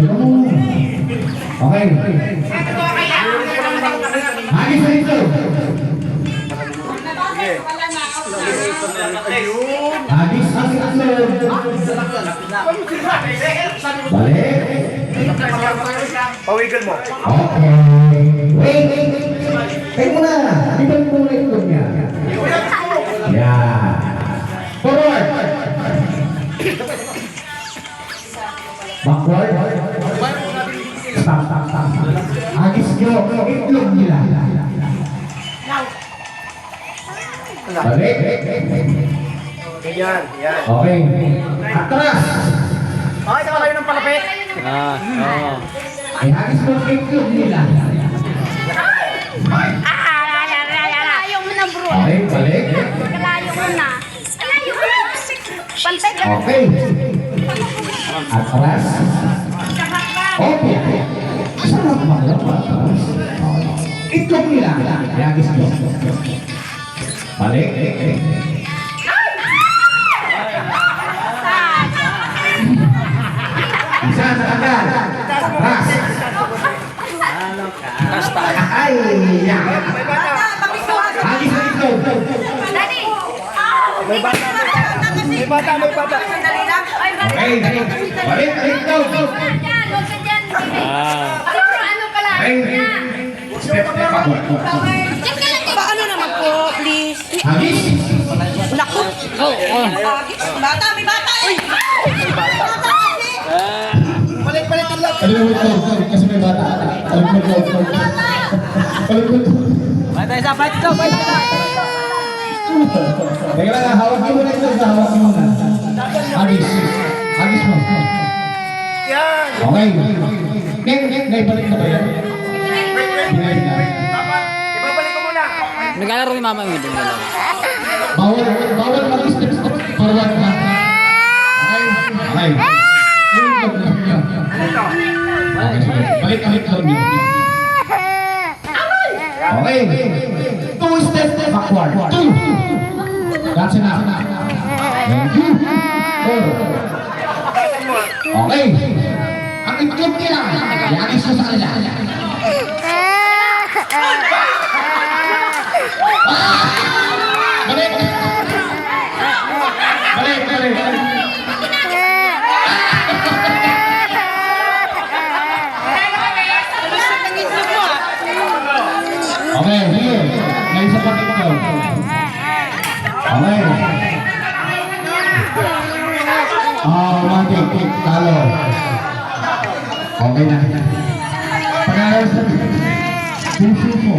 Okay. Hagis na ito. Hagis na ito. Balik. Pawigan mo. Okay. Wait. Kayo muna. Ibang muna ito niya. Yan. Forward. Backward. Stop. Agis nyo. Itlog nila. Balik. Yan. Okay. Atras. Okay, saka kayo ng palapit. Ay, agis mo itlog nila. Kalayo mo na, bro. Okay, balik. Kalayo mo na. Kalayo mo na. Pantay ka. Okay. Atras. Okay. Sarap maglabas. Itlog nila. Ay, agis mo. Balik. Isa sa kanan. Atras. Ay, yan. Agis na itlog. Daddy. May bata. Ay, Okay. Balik. Itlog. Yan, huwag ka dyan. Ano pala? Step backward. Diyan ka lang. Paano naman po, please? Agis. Naku! Bata, may bata eh! Bata kasi! Balik ang love. Paligod ko. Kasi may bata. Paligod ko. Paligod ko. Teka lang, hawak mo muna ito. Hawak mo muna. Agis. Agis mo. Yan. Okay. Naibalik na ba yan? Ibalik na. Ibabalik ko muna. Naglalaro ni mama yung hindi naglalaro. Bawal mag-step forward na. Okay. Itlog na niya. Okay, sige. Balik lang niya. Okay. 2 steps backward. 2. That's enough. Thank you. 4. Okay. Ang itlog nila. Iagis ko sa kanila. Balik. Okay, sige. May isa pa ito. Okay. Romantic. Talo. Okay na. Panalo sa puso mo.